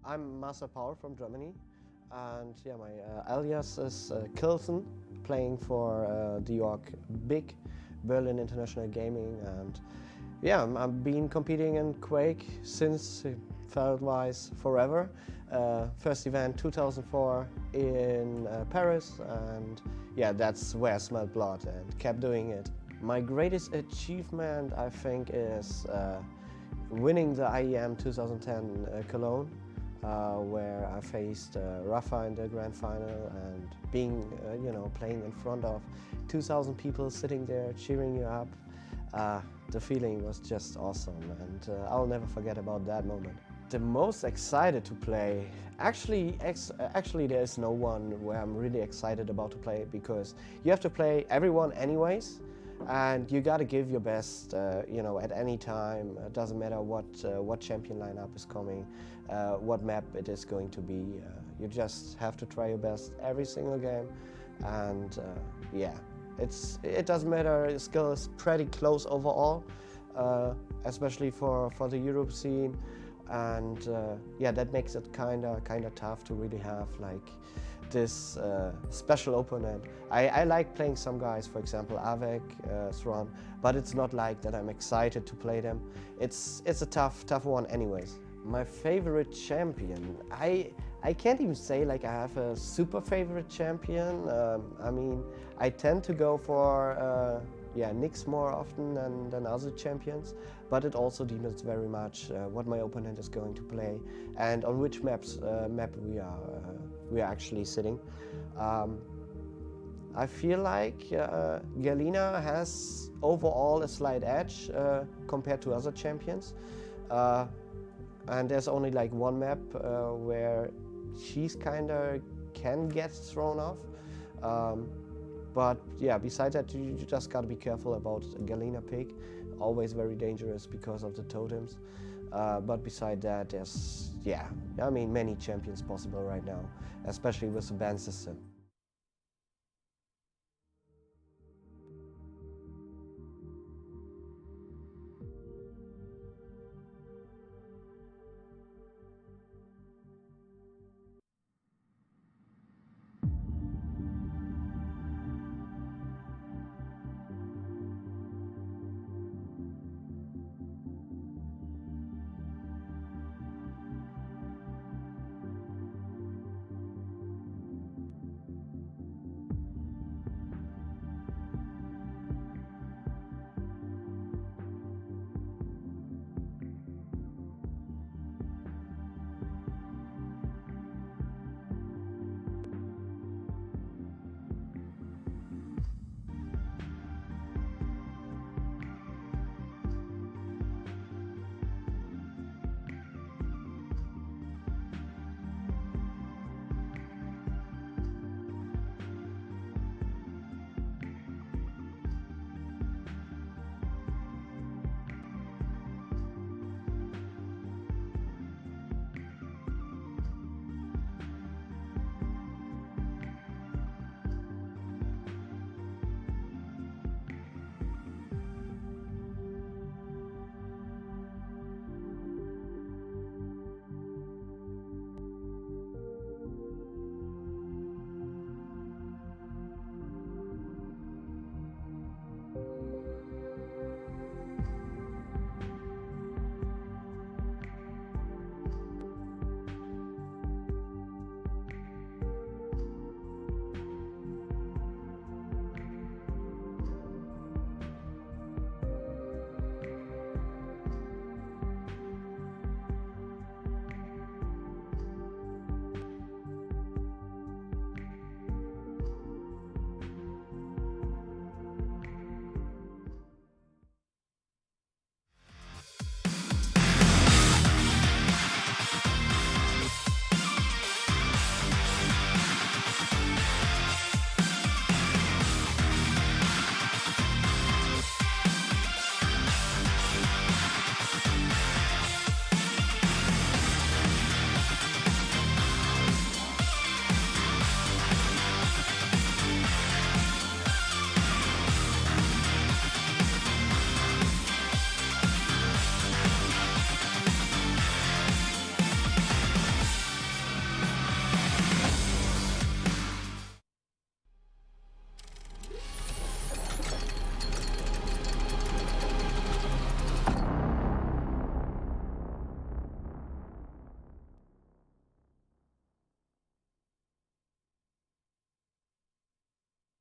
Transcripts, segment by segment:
I'm Master Paul from Germany, and yeah, my alias is K1llsen, playing for the York Big Berlin International Gaming, and yeah, I've been competing in Quake since felt-wise forever. First event 2004 in Paris, and yeah, that's where I smelled blood and kept doing it. My greatest achievement, I think, is winning the IEM 2010 Cologne, where I faced Rafa in the grand final, and being, playing in front of 2,000 people sitting there cheering you up. The feeling was just awesome, and I'll never forget about that moment. The most excited to play, actually there is no one where I'm really excited about to play, because you have to play everyone anyways, and you got to give your best, at any time. It doesn't matter what champion lineup is coming, what map it is going to be. You just have to try your best every single game, and yeah. It doesn't matter, skill is pretty close overall, especially for the Europe scene, and yeah, that makes it kinda tough to really have like this special opponent. I like playing some guys, for example Awoken, Thron, but it's not like that I'm excited to play them. It's a tough one anyways. My favorite champion, I can't even say like I have a super favorite champion. I mean, I tend to go for Nyx more often than other champions, but it also depends very much what my opponent is going to play and on which map we are actually sitting. I feel like Galina has overall a slight edge compared to other champions. And there's only like one map where she's kinda can get thrown off. But yeah, besides that, you just gotta be careful about Galina pick. Always very dangerous because of the totems. But beside that, there's, many champions possible right now, especially with the ban system.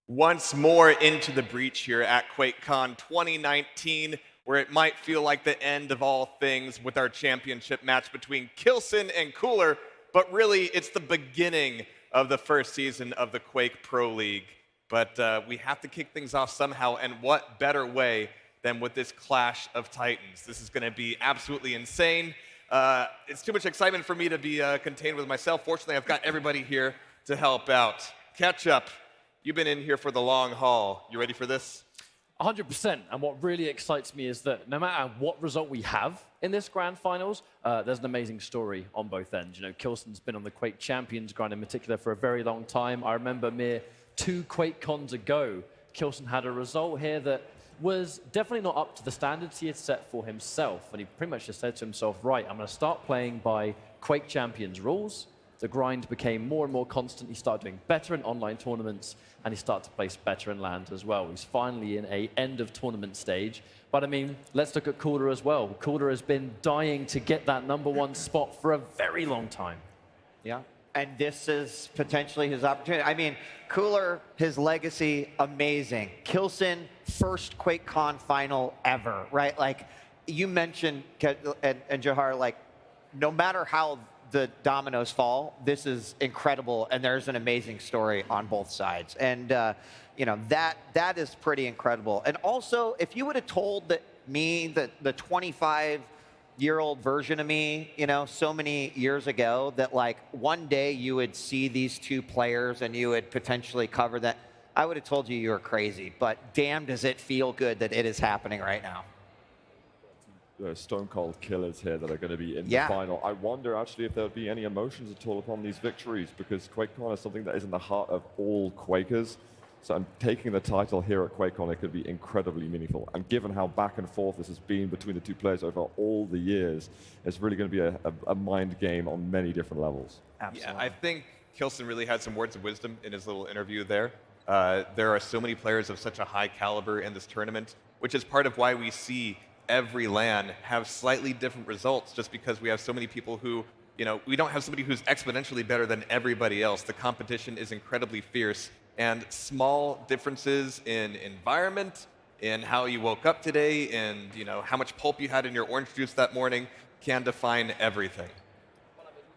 Once more into the breach here at QuakeCon 2019, where it might feel like the end of all things with our championship match between K1llsen and K1llsen, but really it's the beginning of the first season of the Quake Pro League. But we have to kick things off somehow, and what better way than with this clash of titans. This is going to be absolutely insane. It's too much excitement for me to be contained with myself. Fortunately, I've got everybody here to help out. Catch up. You've been in here for the long haul. You ready for this? 100%. And what really excites me is that no matter what result we have in this grand finals, there's an amazing story on both ends. You know, K1llsen's been on the Quake Champions grind in particular for a very long time. I remember mere 2 QuakeCons ago, K1llsen had a result here that was definitely not up to the standards he had set for himself. And he pretty much just said to himself, right, I'm going to start playing by Quake Champions rules. The grind became more and more constant. He started doing better in online tournaments, and he started to place better in LAN as well. He's finally in a end of tournament stage. But I mean, let's look at K1llsen as well. K1llsen has been dying to get that #1 spot for a very long time. Yeah, and this is potentially his opportunity. I mean, K1llsen, his legacy, amazing. K1llsen, first QuakeCon final ever, right? Like, you mentioned, and Jahar, like, no matter how the dominoes fall, this is incredible, and there's an amazing story on both sides. And, you know, that is pretty incredible. And also, if you would have told me that the 25-year-old version of me, you know, so many years ago, that like one day you would see these two players and you would potentially cover that, I would have told you were crazy. But damn, does it feel good that it is happening right now. Stone cold killers here that are going to be in the final. I wonder actually if there would be any emotions at all upon these victories, because QuakeCon is something that is in the heart of all Quakers. So I'm taking the title here at QuakeCon, it could be incredibly meaningful. And given how back and forth this has been between the two players over all the years, it's really going to be a mind game on many different levels. Absolutely. Yeah, I think K1llsen really had some words of wisdom in his little interview there. There are so many players of such a high caliber in this tournament, which is part of why we see every LAN have slightly different results, just because we have so many people who, you know, we don't have somebody who's exponentially better than everybody else. The competition is incredibly fierce, and small differences in environment, in how you woke up today, and, you know, how much pulp you had in your orange juice that morning can define everything.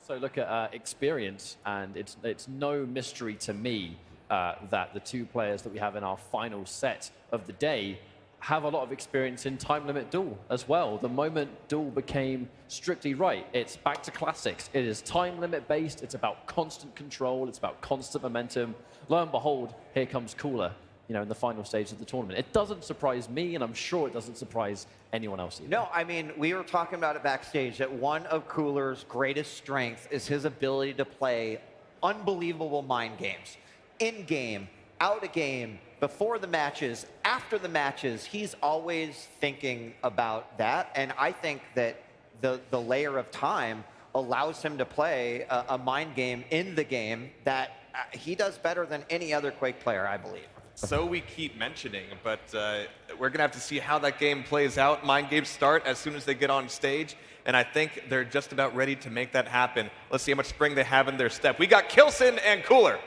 So look at experience, and it's no mystery to me that the two players that we have in our final set of the day have a lot of experience in time limit duel as well. The moment duel became strictly right, it's back to classics. It is time limit based, it's about constant control, it's about constant momentum. Lo and behold, here comes K1llsen, you know, in the final stage of the tournament. It doesn't surprise me, and I'm sure it doesn't surprise anyone else either. No, I mean, we were talking about it backstage, that one of K1llsen's greatest strengths is his ability to play unbelievable mind games. In-game, out-of-game, before the matches, after the matches, he's always thinking about that. And I think that the layer of time allows him to play a mind game in the game that he does better than any other Quake player, I believe. So we keep mentioning, but we're going to have to see how that game plays out. Mind games start as soon as they get on stage, and I think they're just about ready to make that happen. Let's see how much spring they have in their step. We got K1llsen and K1llsen.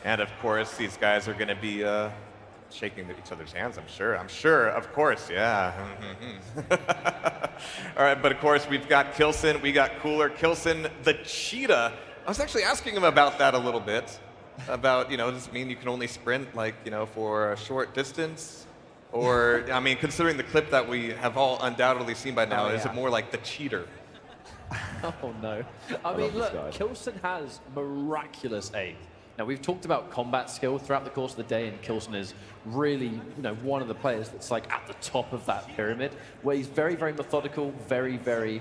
And of course, these guys are going to be shaking each other's hands, I'm sure, of course, yeah. All right, but of course, we've got K1llsen, we got K1llsen. K1llsen, the cheetah. I was actually asking him about that a little bit, about, you know, does it mean you can only sprint, like, you know, for a short distance? Or, I mean, considering the clip that we have all undoubtedly seen by now, is it more like the cheater? Oh, no. I mean, look, K1llsen has miraculous aim. Now, we've talked about combat skill throughout the course of the day, and K1llsen is really, one of the players that's like at the top of that pyramid, where he's very, very methodical, very, very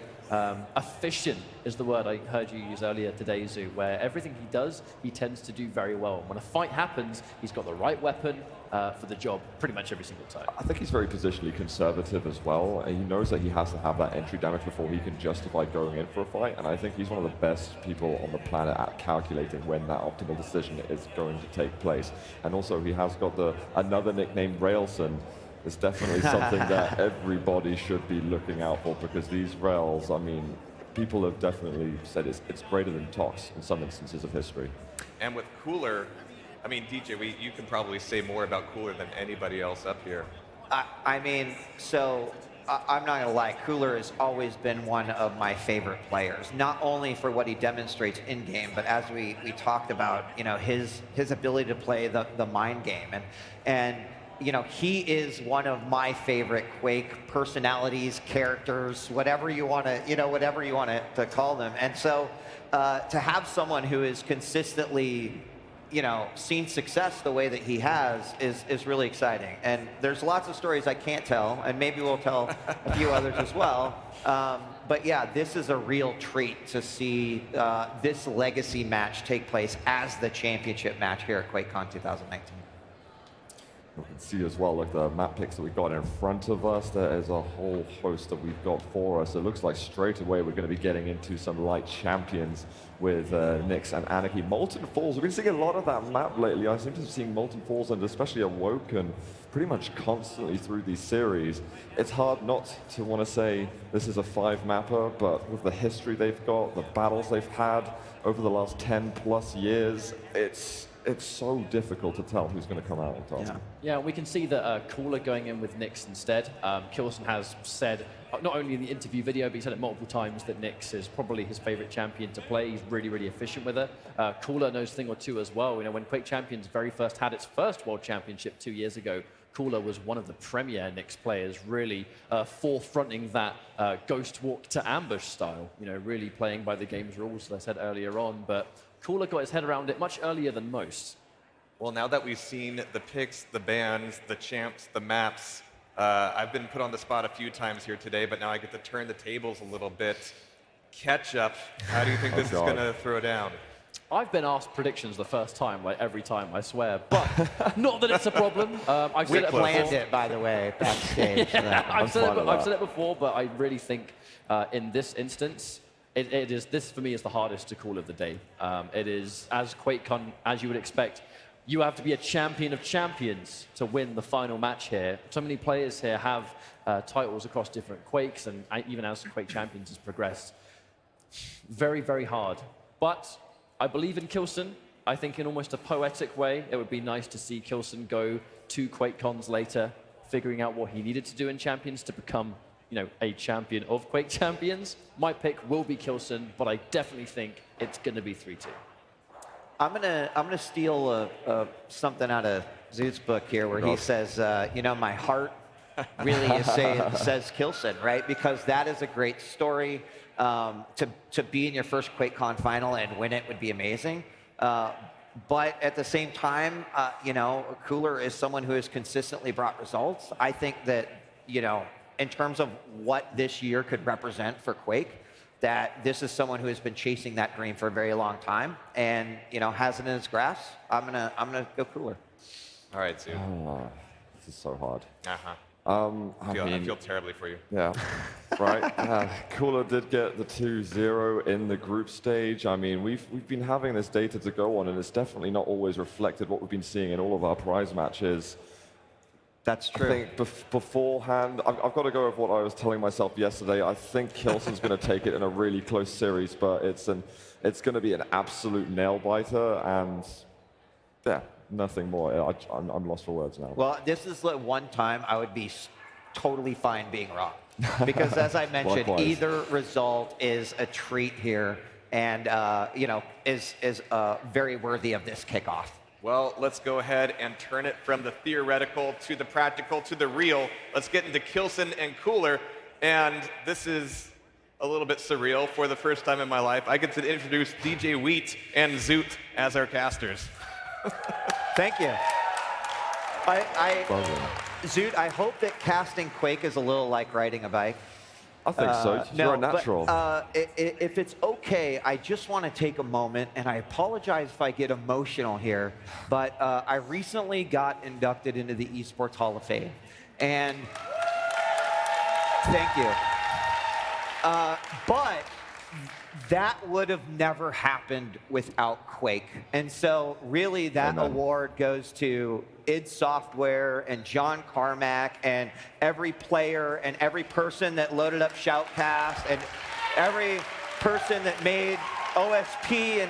efficient is the word I heard you use earlier today, Zoo, where everything he does, he tends to do very well. When a fight happens, he's got the right weapon for the job pretty much every single time. I think he's very positionally conservative as well, and he knows that he has to have that entry damage before he can justify going in for a fight, and I think he's one of the best people on the planet at calculating when that optimal decision is going to take place. And also he has got another nickname, K1llsen. It's definitely something that everybody should be looking out for, because these rails, I mean, people have definitely said it's greater than Tox in some instances of history. And with Cooler, I mean, DJ, you can probably say more about Cooler than anybody else up here. I mean, so I'm not gonna lie, Cooler has always been one of my favorite players, not only for what he demonstrates in game, but as we talked about, his ability to play the mind game, and he is one of my favorite Quake personalities, characters, whatever you want to call them. And so to have someone who is consistently seen success the way that he has is really exciting. And there's lots of stories I can't tell, and maybe we'll tell a few others as well. But yeah, this is a real treat to see this legacy match take place as the championship match here at QuakeCon 2019. You can see as well, like the map picks that we've got in front of us, there is a whole host that we've got for us. It looks like straight away we're going to be getting into some light champions with Nyx and Anarchy. Molten Falls, we've been seeing a lot of that map lately. I seem to be seeing Molten Falls and especially Awoken pretty much constantly through these series. It's hard not to want to say this is a 5-mapper, but with the history they've got, the battles they've had over the last 10 plus years, it's so difficult to tell who's going to come out on top. Yeah, we can see that Cooler going in with Nyx instead. K1llsen has said, not only in the interview video, but he said it multiple times, that Nyx is probably his favorite champion to play. He's really, really efficient with her. Cooler knows a thing or two as well. When Quake Champions very first had its first World Championship 2 years ago, Cooler was one of the premier Nyx players, really forefronting that ghost walk to ambush style, really playing by the game's rules, as I said earlier on. But Cooler got his head around it much earlier than most. Well, now that we've seen the picks, the bans, the champs, the maps, I've been put on the spot a few times here today, but now I get to turn the tables a little bit. Ketchup, how do you think this is going to throw down? I've been asked predictions the first time, like every time, I swear. But not that it's a problem. We planned it, by the way, backstage. Yeah, I've said it before, but I really think in this instance, this for me is the hardest to call of the day. It is, as QuakeCon, as you would expect, you have to be a champion of champions to win the final match here. So many players here have titles across different Quakes, and even as Quake Champions has progressed. Very, very hard. But I believe in K1llsen. I think in almost a poetic way, it would be nice to see K1llsen go 2 QuakeCons later, figuring out what he needed to do in Champions to become a champion of Quake Champions. My pick will be K1llsen, but I definitely think it's going to be 3-2. I'm gonna steal something out of Zoot's book here, where he says, my heart really says K1llsen, right? Because that is a great story. To be in your first QuakeCon final and win it would be amazing. But at the same time, Cooler is someone who has consistently brought results. I think that, in terms of what this year could represent for Quake, that this is someone who has been chasing that dream for a very long time and, has it in his grasp. I'm gonna go Cooler. All right, Sue. This is so hard. I feel terribly for you. Yeah, right. Cooler did get the 2-0 in the group stage. I mean, we've been having this data to go on, and it's definitely not always reflected what we've been seeing in all of our prize matches. That's true. I think beforehand, I've got to go with what I was telling myself yesterday. I think K1llsen's going to take it in a really close series, but it's going to be an absolute nail biter, and yeah, nothing more. I'm lost for words now. Well, this is the one time I would be totally fine being wrong, because as I mentioned, either result is a treat here, and is very worthy of this kickoff. Well, let's go ahead and turn it from the theoretical to the practical to the real. Let's get into K1llsen and Cooler. And this is a little bit surreal. For the first time in my life, I get to introduce DJ Wheat and Zoot as our casters. Thank you. Zoot, I hope that casting Quake is a little like riding a bike. I think so. You're a natural. But, if it's okay, I just want to take a moment, and I apologize if I get emotional here, but I recently got inducted into the Esports Hall of Fame. And thank you. But that would have never happened without Quake. And so really that award goes to id Software and John Carmack and every player and every person that loaded up Shoutcast and every person that made OSP and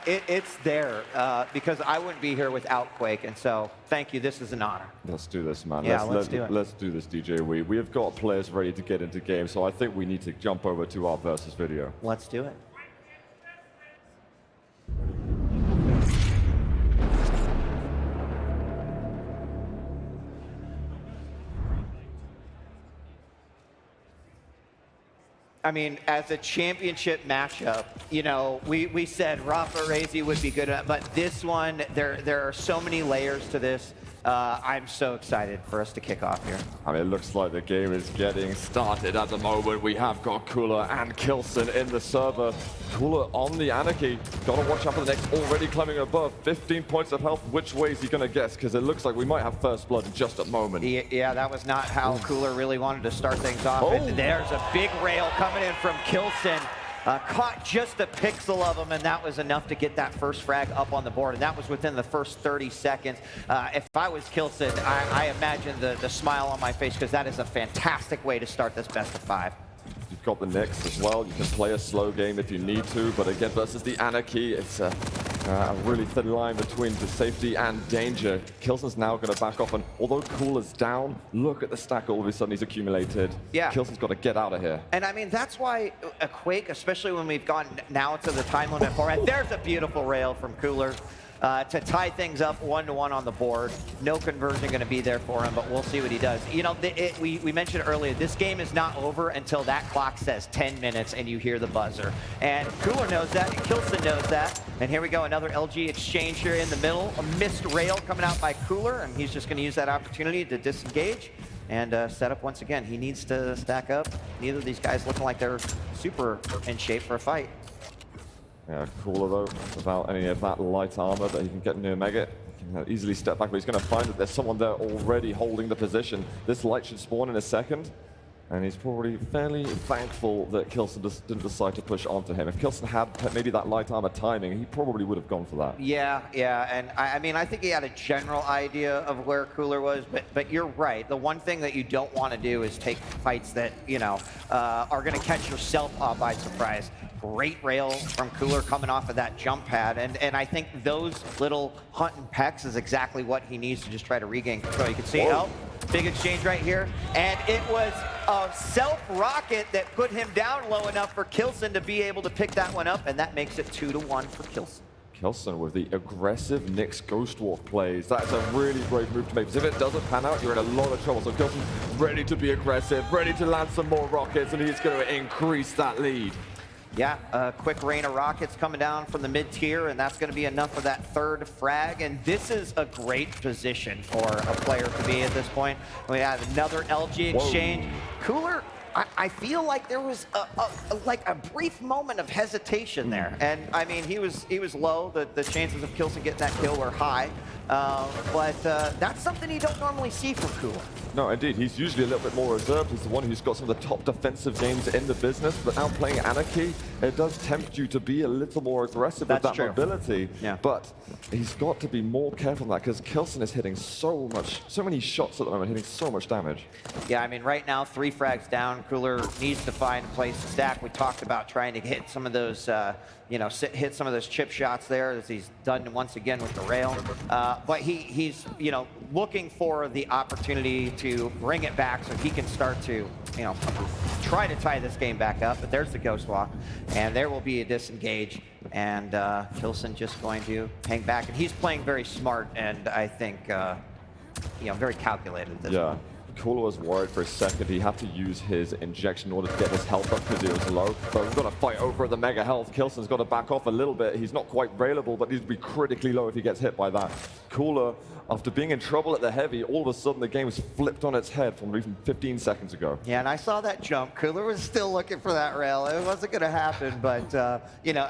it's there because I wouldn't be here without Quake, and so thank you. This is an honor. Let's do this, man. Yeah, let's do it. Let's do this, DJ. We have got players ready to get into game, so I think we need to jump over to our versus video. Let's do it. I mean, as a championship matchup, you know, we said Rafa Rezi would be good, but this one, there are so many layers to this. I'm so excited for us to kick off here. I mean, it looks like the game is getting started at the moment. We have got K1llsen and K1llsen in the server. K1llsen on the Anarchy. Gotta watch out for the next, already climbing above. 15 points of health. Which way is he gonna guess? Because it looks like we might have first blood in just a moment. Yeah, that was not how K1llsen really wanted to start things off. And there's a big rail coming in from K1llsen. Caught just a pixel of him, and that was enough to get that first frag up on the board, and that was within the first 30 seconds. If I was K1llsen, I imagine the smile on my face, because that is a fantastic way to start this best of 5. You've got the Nyx as well. You can play a slow game if you need to, but again, versus the Anarchy, it's a really thin line between the safety and danger. K1llsen's now going to back off, and although K1llsen's down, look at the stack all of a sudden he's accumulated. Yeah. K1llsen's got to get out of here. And I mean, that's why a Quake, especially when we've gone now to the time limit format, there's a beautiful rail from K1llsen. To tie things up 1-to-1 on the board. No conversion going to be there for him, but we'll see what he does. You know, we mentioned earlier, this game is not over until that clock says 10 minutes and you hear the buzzer. And K1llsen knows that, and K1llsen knows that. And here we go, another LG exchange here in the middle. A missed rail coming out by K1llsen, and he's just going to use that opportunity to disengage and set up once again. He needs to stack up. Neither of these guys looking like they're super in shape for a fight. Yeah, K1llsen though, without any of that light armor that he can get near Mega. He can easily step back, but he's going to find that there's someone there already holding the position. This light should spawn in a second, and he's probably fairly thankful that K1llsen didn't decide to push onto him. If K1llsen had maybe that light armor timing, he probably would have gone for that. Yeah, and I mean, I think he had a general idea of where K1llsen was, but you're right. The one thing that you don't want to do is take fights that, you know, are going to catch yourself by surprise. Great rail from K1llsen coming off of that jump pad, and I think those little hunt and pecks is exactly what he needs to just try to regain control. You can see, big exchange right here, and it was a self-rocket that put him down low enough for K1llsen to be able to pick that one up, and that makes it 2-to-1 for K1llsen. K1llsen with the aggressive Nyx Ghost Walk plays. That's a really brave move to make, because if it doesn't pan out, you're in a lot of trouble. So K1llsen ready to be aggressive, ready to land some more rockets, and he's going to increase that lead. Yeah, a quick rain of rockets coming down from the mid-tier, and that's going to be enough for that third frag. And this is a great position for a player to be at this point. We have another LG exchange. K1llsen, I feel like there was a brief moment of hesitation there. And I mean, he was low. The chances of K1llsen getting that kill were high. But that's something you don't normally see from K1llsen. No, indeed. He's usually a little bit more reserved. He's the one who's got some of the top defensive games in the business. But now playing Anarchy, it does tempt you to be a little more aggressive with that mobility. Yeah. But he's got to be more careful on that, because K1llsen is hitting so many shots at the moment, hitting so much damage. Yeah, I mean, right now, 3 frags down. K1llsen needs to find a place to stack. We talked about trying to hit some of those, hit some of those chip shots there, as he's done once again with the rail. But he's, looking for the opportunity to bring it back so he can start to, try to tie this game back up. But there's the Ghost Walk, and there will be a disengage, and K1llsen just going to hang back. And he's playing very smart, and I think, very calculated at this point. Cooler was worried for a second. He had to use his injection in order to get his health up because it was low. But we've got to fight over at the mega health. K1llsen's got to back off a little bit. He's not quite railable, but he's to be critically low if he gets hit by that. Cooler, after being in trouble at the heavy, all of a sudden the game was flipped on its head from even 15 seconds ago. Yeah, and I saw that jump. Cooler was still looking for that rail. It wasn't going to happen, but you know,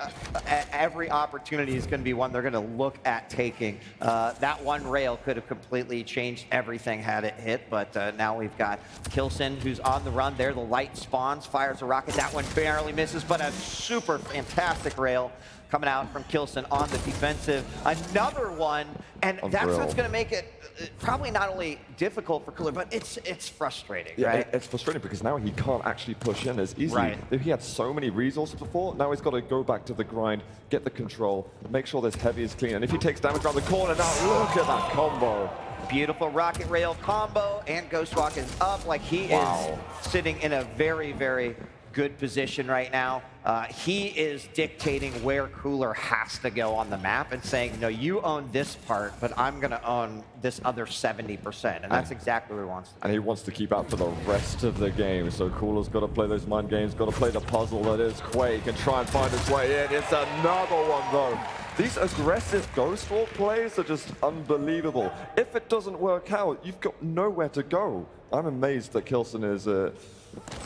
every opportunity is going to be one they're going to look at taking. That one rail could have completely changed everything had it hit, but now we've got K1llsen, who's on the run there. The light spawns, fires a rocket. That one barely misses, but a super fantastic rail coming out from K1llsen on the defensive. Another one, and that's what's going to make it probably not only difficult for Cooler, but it's frustrating, yeah, right? It's frustrating because now he can't actually push in as easily. Right. He had so many resources before, now he's got to go back to the grind, get the control, make sure this heavy is clean, and if he takes damage around the corner, now look at that combo. Beautiful rocket rail combo, and Ghostwalk is up. Like, he is sitting in a very, very good position right now. He is dictating where Cooler has to go on the map and saying, no, you own this part, but I'm going to own this other 70%. And that's exactly what he wants to do. And he wants to keep out for the rest of the game. So Cooler's got to play those mind games, got to play the puzzle that is Quake and try and find his way in. It's another one, though. These aggressive Ghostwalk plays are just unbelievable. If it doesn't work out, you've got nowhere to go. I'm amazed that K1llsen is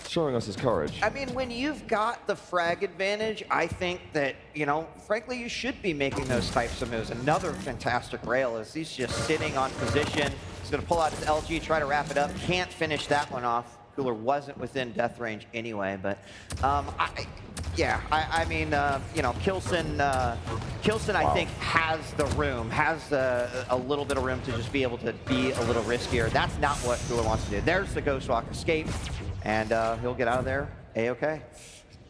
showing us his courage. I mean, when you've got the frag advantage, I think that, you know, frankly, you should be making those types of moves. Another fantastic rail is he's just sitting on position. He's going to pull out his LG, try to wrap it up. Can't finish that one off. Cooler wasn't within death range anyway, but I mean, you know, K1llsen, I think, has the room, has a little bit of room to just be able to be a little riskier. That's not what Cooler wants to do. There's the Ghostwalk escape, and he'll get out of there A-okay.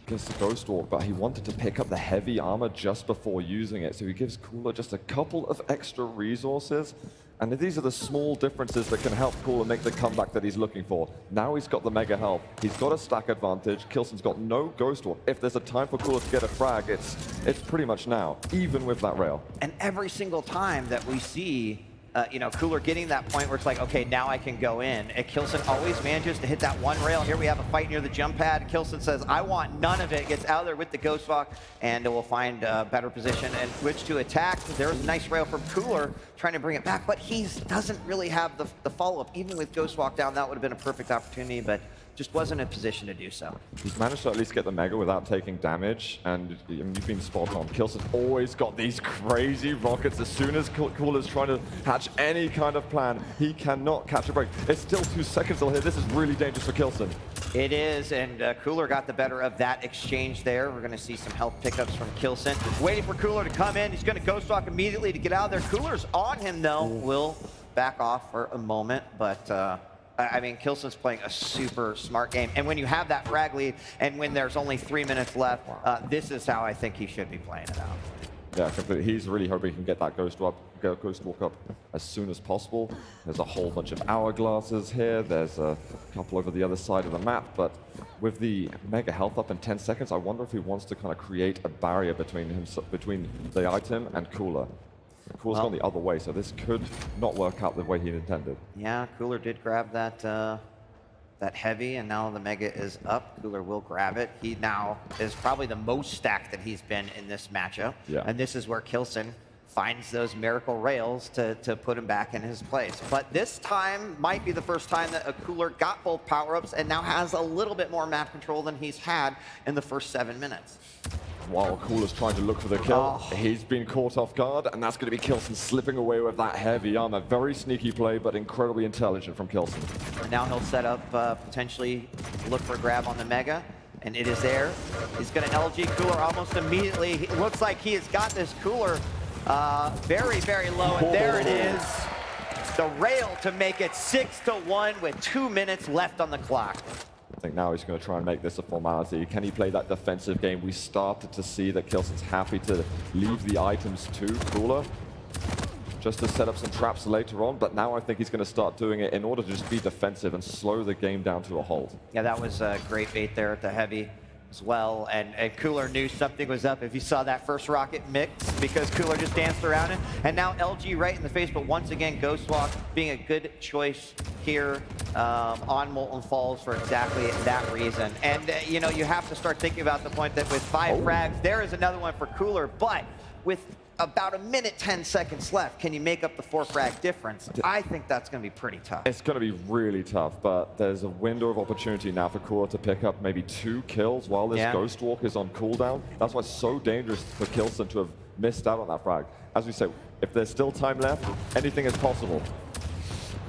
Gets the Ghostwalk, but he wanted to pick up the heavy armor just before using it, so he gives Cooler just a couple of extra resources. And these are the small differences that can help Cooler make the comeback that he's looking for. Now he's got the mega health. He's got a stack advantage. K1llsen's got no Ghostwalk. If there's a time for Cooler to get a frag, it's pretty much now, even with that rail. And every single time that we see you know, Cooler getting that point where it's like, okay, now I can go in. And K1llsen always manages to hit that one rail. Here we have a fight near the jump pad. K1llsen says, I want none of it. Gets out of there with the Ghostwalk, and will find a better position and which to attack. There's a nice rail from Cooler trying to bring it back, but he doesn't really have the follow-up. Even with Ghostwalk down, that would have been a perfect opportunity, but just wasn't in a position to do so. He's managed to at least get the mega without taking damage, and I mean, you've been spot on. K1llsen's always got these crazy rockets. As soon as Cooler's trying to hatch any kind of plan, he cannot catch a break. It's still 2 seconds till here. This is really dangerous for K1llsen. It is, and Cooler got the better of that exchange there. We're going to see some health pickups from K1llsen. Waiting for Cooler to come in. He's going to Ghostwalk immediately to get out of there. Cooler's on him, though. Will back off for a moment, but I mean, K1llsen's playing a super smart game. And when you have that frag lead, and when there's only 3 minutes left, this is how I think he should be playing it out. Yeah, completely. He's really hoping he can get that Ghostwalk up as soon as possible. There's a whole bunch of hourglasses here. There's a couple over the other side of the map. But with the mega health up in 10 seconds, I wonder if he wants to kind of create a barrier between the item and Cooler. Cooler's gone the other way, so this could not work out the way he intended. Yeah, Cooler did grab that that heavy, and now the mega is up. Cooler will grab it. He now is probably the most stacked that he's been in this matchup. Yeah. And this is where K1llsen finds those miracle rails to put him back in his place. But this time might be the first time that a Cooler got both power-ups and now has a little bit more map control than he's had in the first 7 minutes. While Cooler's trying to look for the kill, he's been caught off guard, and that's going to be K1llsen slipping away with that heavy armor. Very sneaky play, but incredibly intelligent from K1llsen. Now he'll set up, potentially look for a grab on the mega, and it is there. He's going to LG Cooler almost immediately. It looks like he has got this Cooler very, very low, and there it is. The rail to make it 6-1 with 2 minutes left on the clock. I think now he's going to try and make this a formality. Can he play that defensive game? We started to see that K1llsen's happy to leave the items to Cooler, just to set up some traps later on, but now I think he's going to start doing it in order to just be defensive and slow the game down to a halt. Yeah, that was a great bait there at the heavy as well, and Cooler knew something was up if you saw that first rocket mix, because Cooler just danced around it, and now LG right in the face, but once again, Ghostwalk being a good choice here on Molten Falls for exactly that reason. And, you know, you have to start thinking about the point that with 5 frags, there is another one for Cooler, but with about 1 minute, 10 seconds left, can you make up the 4 frag difference? I think that's going to be pretty tough. It's going to be really tough, but there's a window of opportunity now for Cooler to pick up maybe 2 kills while this Ghost Walk is on cooldown. That's why it's so dangerous for K1llsen to have missed out on that frag. As we say, if there's still time left, anything is possible.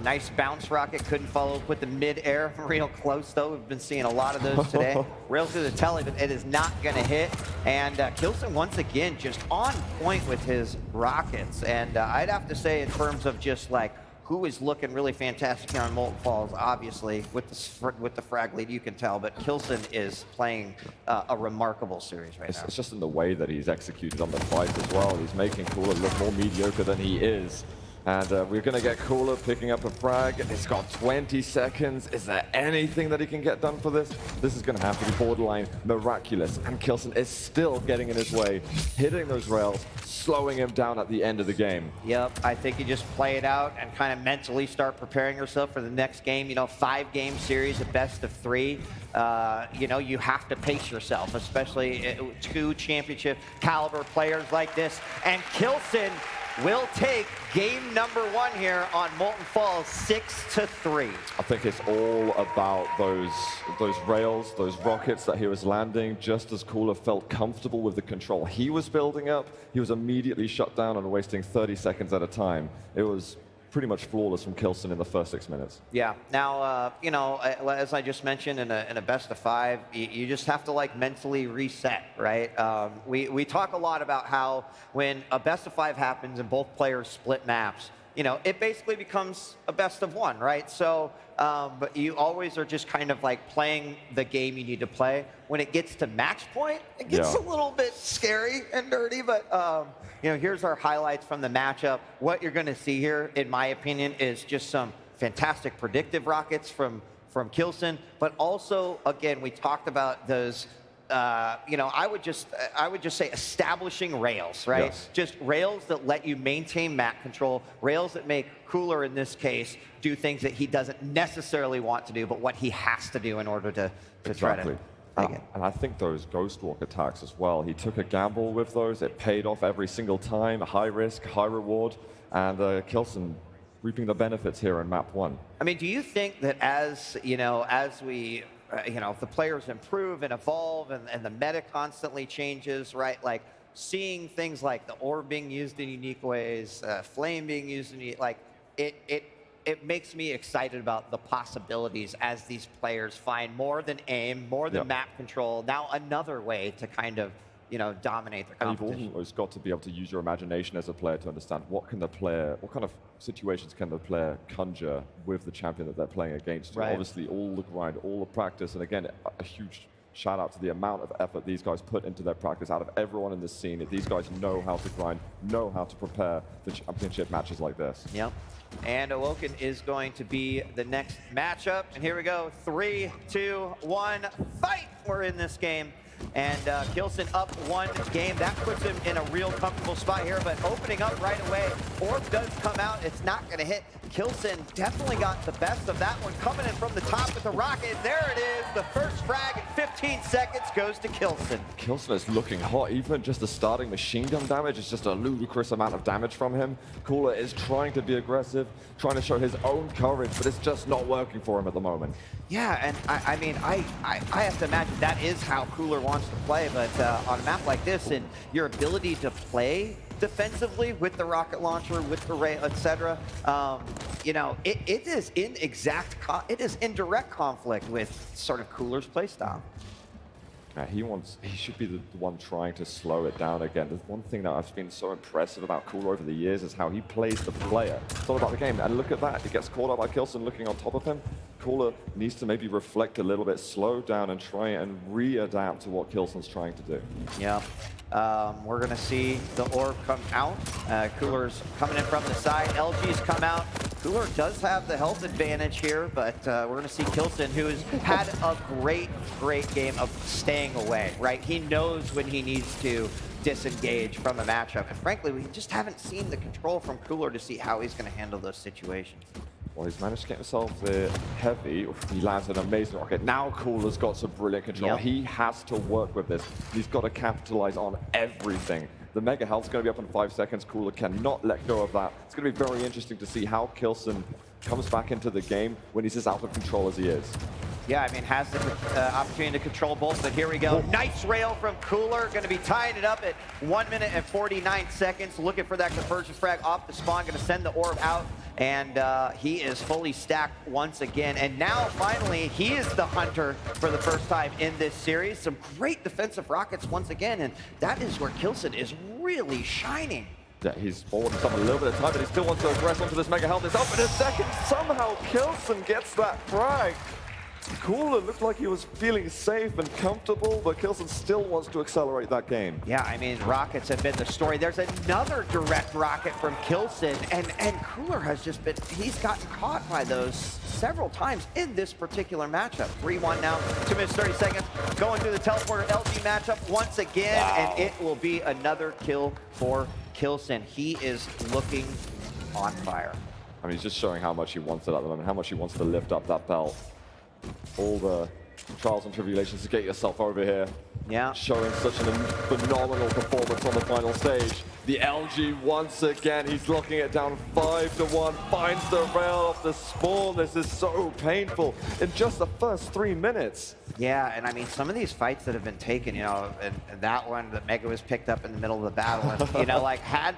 Nice bounce rocket, couldn't follow up with the mid-air. Real close, though. We've been seeing a lot of those today. Rail through the telly, but it is not going to hit. And K1llsen, once again, just on point with his rockets. And I'd have to say, in terms of just like who is looking really fantastic here on Molten Falls, obviously, with the frag lead, you can tell. But K1llsen is playing a remarkable series right now. It's just in the way that he's executed on the fight as well. He's making Cooler look more mediocre than he is. And we're going to get Cooler picking up a frag. It's got 20 seconds. Is there anything that he can get done for this? This is going to have to be borderline miraculous. And K1llsen is still getting in his way, hitting those rails, slowing him down at the end of the game. Yep, I think you just play it out and kind of mentally start preparing yourself for the next game. You know, 5-game series, a best of 3. You know, you have to pace yourself, especially 2 championship caliber players like this. And K1llsen will take game number 1 here on Molten Falls, 6-3. I think it's all about those rails, those rockets that he was landing. Just as Cooler felt comfortable with the control he was building up, he was immediately shut down and wasting 30 seconds at a time. It was pretty much flawless from K1llsen in the first 6 minutes. Yeah. Now, you know, as I just mentioned, in a best of 5, you just have to like mentally reset, right? We talk a lot about how when a best of 5 happens and both players split maps, you know, it basically becomes a best of 1, right? So, but you always are just kind of like playing the game you need to play. When it gets to match point, it gets a little bit scary and dirty, but you know, here's our highlights from the matchup. What you're going to see here, in my opinion, is just some fantastic predictive rockets from K1llsen, but also, again, we talked about those. You know, I would just say establishing rails, right? Yes. Just rails that let you maintain map control, rails that make Cooler, in this case, do things that he doesn't necessarily want to do, but what he has to do in order to try to take it. And I think those Ghost Walk attacks as well, he took a gamble with those. It paid off every single time, high risk, high reward, and K1llsen reaping the benefits here in map 1. I mean, do you think that as, you know, as we you know, if the players improve and evolve and the meta constantly changes, right? Like seeing things like the orb being used in unique ways, flame being used in like it makes me excited about the possibilities as these players find more than aim, more than map control. Now another way to kind of, you know, dominate the competition. And you've always got to be able to use your imagination as a player to understand what kind of situations can the player conjure with the champion that they're playing against. Right. Obviously, all the grind, all the practice, and again, a huge shout out to the amount of effort these guys put into their practice. Out of everyone in this scene, these guys know how to grind, know how to prepare for championship matches like this. Yep. And Awoken is going to be the next matchup. And here we go. 3, 2, 1, fight! We're in this game. And K1llsen up 1 game. That puts him in a real comfortable spot here, but opening up right away. Orb does come out. It's not going to hit. K1llsen definitely got the best of that one. Coming in from the top with the rocket. There it is. The first frag in 15 seconds goes to K1llsen. K1llsen is looking hot. Even just the starting machine gun damage is just a ludicrous amount of damage from him. Cooler is trying to be aggressive, trying to show his own courage, but it's just not working for him at the moment. Yeah, and I mean, I have to imagine that is how Cooler wants to play, but on a map like this, and your ability to play defensively with the rocket launcher, with the ray, etc. You know, it is in direct conflict with sort of Cooler's playstyle. He should be the one trying to slow it down again. The one thing that I've been so impressive about Cooler over the years is how he plays the player. It's all about the game. And look at that. He gets caught up by K1llsen looking on top of him. Cooler needs to maybe reflect a little bit, slow down, and try and readapt to what K1llsen's trying to do. Yeah. We're going to see the orb come out. Cooler's coming in from the side. LG's come out. Cooler does have the health advantage here, but we're going to see K1llsen, who has had a great game of staying away, right? He knows when he needs to disengage from a matchup. And frankly, we just haven't seen the control from Cooler to see how he's going to handle those situations. Well, he's managed to get himself the heavy. He lands an amazing rocket. Now Cooler's got some brilliant control. Yep. He has to work with this. He's got to capitalize on everything. The Mega Health's going to be up in 5 seconds. Cooler cannot let go of that. It's going to be very interesting to see how K1llsen comes back into the game when he's as out of control as he is. Yeah, I mean, has the opportunity to control both, but here we go. Nice rail from Cooler, going to be tying it up at 1 minute and 49 seconds. Looking for that conversion frag off the spawn, going to send the orb out, and he is fully stacked once again. And now, finally, he is the hunter for the first time in this series. Some great defensive rockets once again, and that is where K1llsen is really shining. Yeah, he's forward himself a little bit of time, but he still wants to aggress onto this Mega Health. It's up in a second. Somehow K1llsen gets that frag. Cooler looked like he was feeling safe and comfortable, but K1llsen still wants to accelerate that game. Yeah, I mean, rockets have been the story. There's another direct rocket from K1llsen, and Cooler has just been, he's gotten caught by those several times in this particular matchup. 3-1 now, 2 minutes, 30 seconds. Going through the teleporter LG matchup once again, and it will be another kill for K1llsen. He is looking on fire. I mean, he's just showing how much he wants it at the moment, how much he wants to lift up that belt. All the trials and tribulations to get yourself over here. Yeah. Showing such a phenomenal performance on the final stage. The LG once again, he's locking it down 5-1, finds the rail off the spawn. This is so painful in just the first 3 minutes. Yeah, and I mean, some of these fights that have been taken, you know, and that one that Mega was picked up in the middle of the battle, and, you know, like, had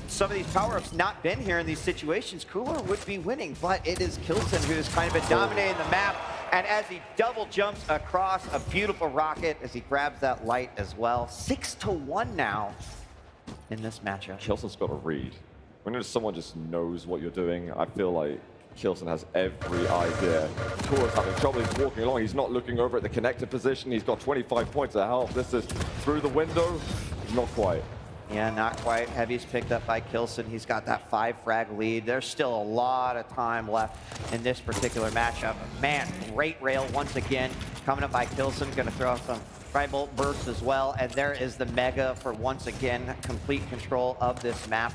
some of these power-ups not been here in these situations, Cooler would be winning, but it is K1llsen who's kind of been dominating the map, and as he double jumps across a beautiful rocket, as he grabs that light as well, 6-1 now in this matchup. K1llsen's got to read. When someone just knows what you're doing, I feel like K1llsen has every idea. Cooler's having trouble, he's walking along, he's not looking over at the connected position, he's got 25 points of health. This is through the window, not quite. Yeah, not quite. Heavy's picked up by K1llsen. He's got that 5 frag lead. There's still a lot of time left in this particular matchup. Man, great rail once again. Coming up by K1llsen. Going to throw out some Tri-Bolt bursts as well. And there is the Mega for, once again, complete control of this map.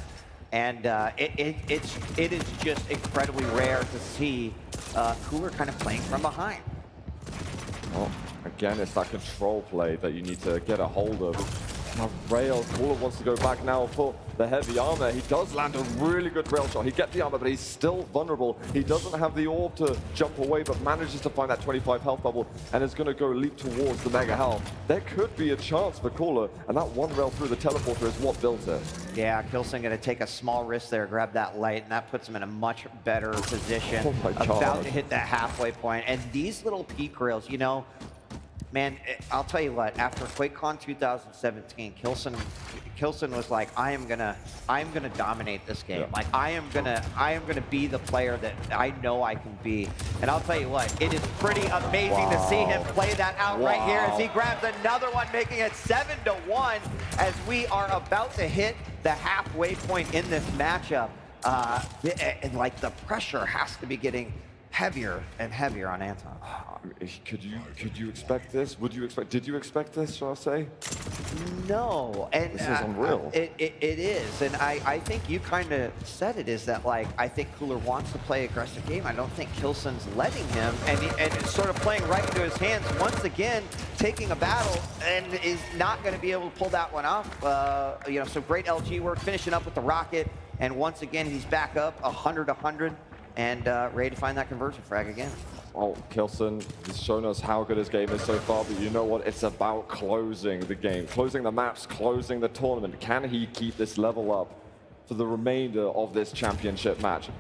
And it is just incredibly rare to see Cooler kind of playing from behind. Well, again, it's that control play that you need to get a hold of. Now, rail, Cooler wants to go back now for the heavy armor. He does land a really good rail shot. He gets the armor, but he's still vulnerable. He doesn't have the orb to jump away, but manages to find that 25 health bubble and is going to go leap towards the Mega Health. There could be a chance for Cooler, and that one rail through the teleporter is what built it. Yeah, K1llsen going to take a small risk there, grab that light, and that puts him in a much better position. Oh my God. About to hit that halfway point. And these little peak rails, you know, man, I'll tell you what, after QuakeCon 2017, K1llsen was like, I am gonna dominate this game. Yeah. Like I am gonna be the player that I know I can be. And I'll tell you what, it is pretty amazing to see him play that out right here as he grabs another one, making it 7-1 as we are about to hit the halfway point in this matchup. And like the pressure has to be getting heavier and heavier on Anton. Could you expect this? Did you expect this, shall I say? No. And this is unreal. It is. And I think you kind of said it, is that, like, I think Cooler wants to play aggressive game. I don't think K1llsen's letting him, and it's sort of playing right into his hands once again, taking a battle, and is not going to be able to pull that one off. You know, so great LG work, finishing up with the rocket, and once again, he's back up 100-100. And ready to find that conversion frag again. Well, K1llsen has shown us how good his game is so far, but you know what? It's about closing the game, closing the maps, closing the tournament. Can he keep this level up for the remainder of this championship match?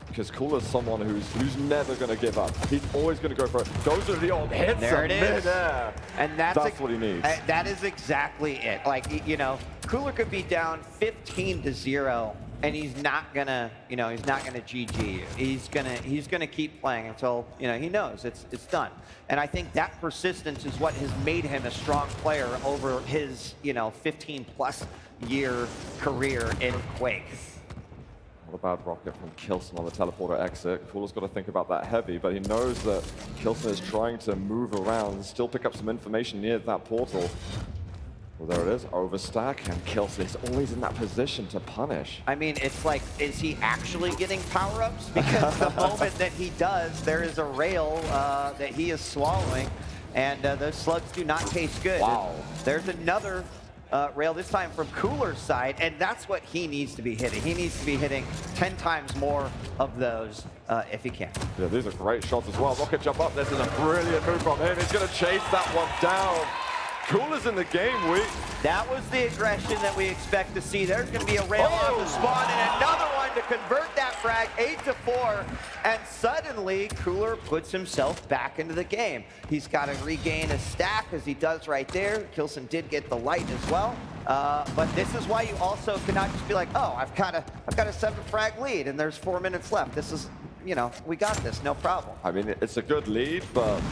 Because Cooler's someone who's never going to give up. He's always going to go for it. Goes to the orb, hits there it is. Midair. And that's what he needs. That is exactly it. Like, you know, Cooler could be down 15-0. And he's not gonna, you know, he's not gonna GG you. He's gonna keep playing until, you know, he knows it's done. And I think that persistence is what has made him a strong player over his, you know, 15+ year career in Quake. What a bad rocket from K1llsen on the teleporter exit. Cooler's got to think about that heavy, but he knows that K1llsen is trying to move around, still pick up some information near that portal. Well, there it is, overstack, and K1llsen is always in that position to punish. I mean, it's like, is he actually getting power-ups? Because the moment that he does, there is a rail that he is swallowing, and those slugs do not taste good. Wow. And there's another rail, this time from Cooler's side, and that's what he needs to be hitting. He needs to be hitting 10 times more of those if he can. Yeah, these are great shots as well. Rocket jump up, this is a brilliant move from him. He's gonna chase that one down. Cooler's in the game, That was the aggression that we expect to see. There's going to be a rail off the spawn and another one to convert that frag, 8-4. And suddenly, Cooler puts himself back into the game. He's got to regain a stack, as he does right there. K1llsen did get the light as well. But this is why you also cannot just be like, oh, I've got a 7 frag lead and there's 4 minutes left. This is, you know, we got this, no problem. I mean, it's a good lead, but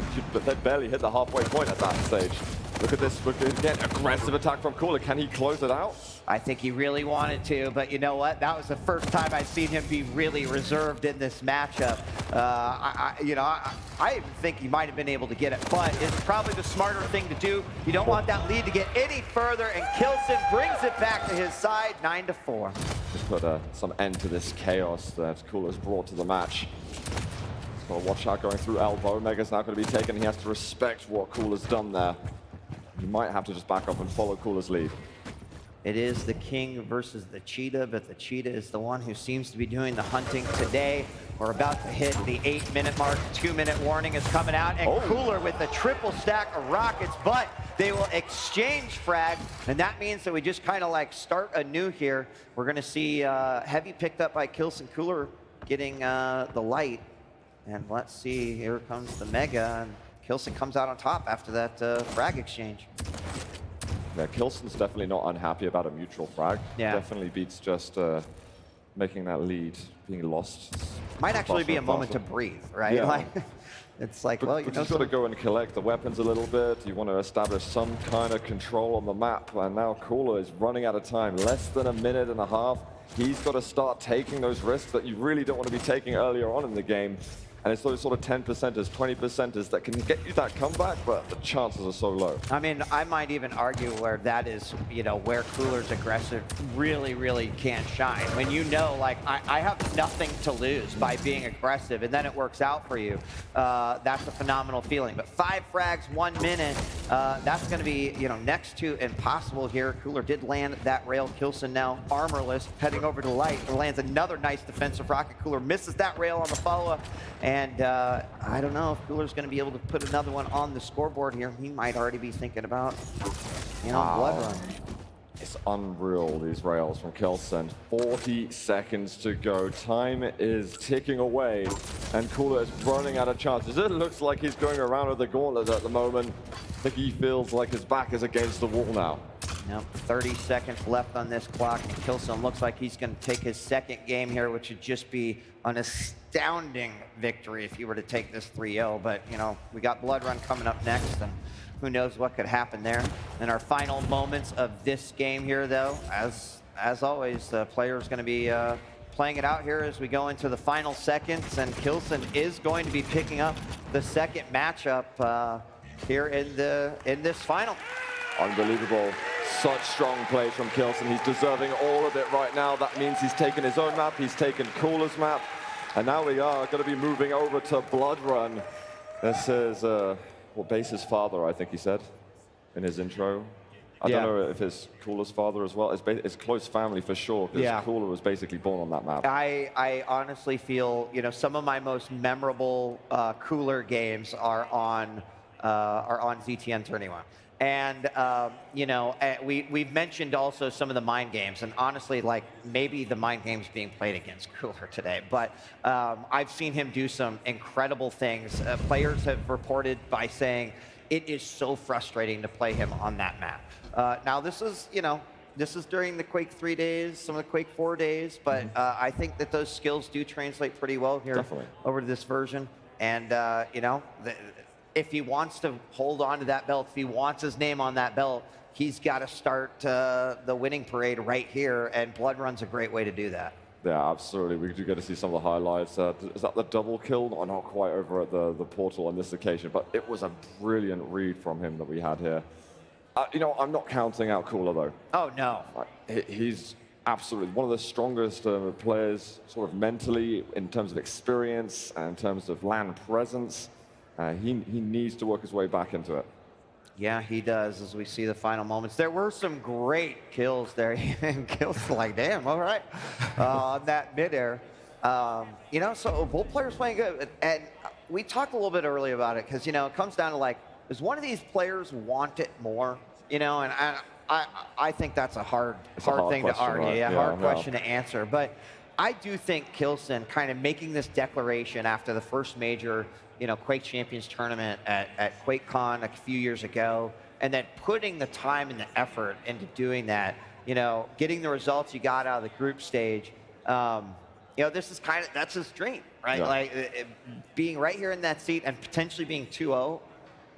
they barely hit the halfway point at that stage. Look at this, look at again, aggressive attack from Cooler. Can he close it out? I think he really wanted to, but you know what? That was the first time I've seen him be really reserved in this matchup. I even think he might have been able to get it, but it's probably the smarter thing to do. You don't want that lead to get any further, and K1llsen brings it back to his side, 9-4. Just put some end to this chaos that Cooler's brought to the match. He's got to watch out going through elbow. Mega's now going to be taken. He has to respect what Cooler's done there. You might have to just back up and follow Cooler's lead. It is the king versus the cheetah, but the cheetah is the one who seems to be doing the hunting today. We're about to hit the 8-minute mark. 2-minute warning is coming out, and Cooler with a triple stack of rockets, but they will exchange frag, and that means that we just kind of like start anew here. We're going to see Heavy picked up by K1llsen. Cooler getting the light, and let's see, here comes the Mega, and K1llsen comes out on top after that frag exchange. Yeah, K1llsen's definitely not unhappy about a mutual frag. Yeah. Definitely beats just making that lead being lost. Might actually be a moment to breathe, right? Yeah. Like, it's like, well, you know, you've got to go and collect the weapons a little bit. You want to establish some kind of control on the map. And now Cooler is running out of time. Less than a minute and a half. He's got to start taking those risks that you really don't want to be taking earlier on in the game. And it's those sort of 10%ers, 20%ers that can get you that comeback, but the chances are so low. I mean, I might even argue where that is, you know, where Cooler's aggressive really, really can't shine. When you know, like, I have nothing to lose by being aggressive, and then it works out for you. That's a phenomenal feeling. But 5 frags, 1 minute, that's going to be, you know, next to impossible here. Cooler did land that rail. K1llsen now armorless, heading over to light. Lands another nice defensive rocket. Cooler misses that rail on the follow-up. And I don't know if Cooler's going to be able to put another one on the scoreboard here. He might already be thinking about, you know, blood run. It's unreal, these rails from K1llsen. 40 seconds to go. Time is ticking away, and Cooler is running out of chances. It looks like he's going around with the gauntlet at the moment. I think he feels like his back is against the wall now. Yep, 30 seconds left on this clock, and K1llsen looks like he's going to take his second game here, which would just be an astounding victory if you were to take this 3-0. But, you know, we got Blood Run coming up next, and who knows what could happen there. In our final moments of this game here, though, as always, the player is going to be playing it out here as we go into the final seconds, and K1llsen is going to be picking up the second matchup here in this final. Unbelievable. Such strong plays from K1llsen. He's deserving all of it right now. That means he's taken his own map, he's taken Cooler's map, and now we are going to be moving over to Blood Run. This is Base's father, I think he said in his intro. I don't know if it's Cooler's father as well. It's close family for sure, because Cooler was basically born on that map. I honestly feel, you know, some of my most memorable Cooler games are on ZTN 31. And, you know, we've mentioned also some of the mind games, and honestly, like, maybe the mind games being played against Cooler today, but I've seen him do some incredible things. Players have reported by saying it is so frustrating to play him on that map. Now, this is, you know, this is during the Quake 3 days, some of the Quake 4 days, but I think that those skills do translate pretty well here over to this version. And, you know, if he wants to hold on to that belt, if he wants his name on that belt, he's got to start the winning parade right here, and Blood Run's a great way to do that. Yeah, absolutely. We do get to see some of the highlights. Is that the double kill? No, not quite over at the portal on this occasion, but it was a brilliant read from him that we had here. You know, I'm not counting out Cooler, though. Oh, no. He's absolutely one of the strongest players, sort of mentally, in terms of experience, and in terms of LAN presence. He needs to work his way back into it. Yeah, he does, as we see the final moments. There were some great kills there. And kills like, damn, all right, on that midair. You know, so both players playing good. And we talked a little bit earlier about it, because, you know, it comes down to, like, does one of these players want it more? You know, and I think that's a hard thing to argue. Right? Yeah, hard question to answer. But I do think K1llsen kind of making this declaration after the first major, you know, Quake Champions tournament at QuakeCon a few years ago, and then putting the time and the effort into doing that, you know, getting the results you got out of the group stage, you know, this is kind of, that's his dream, right? Yeah. Like being right here in that seat and potentially being 2-0,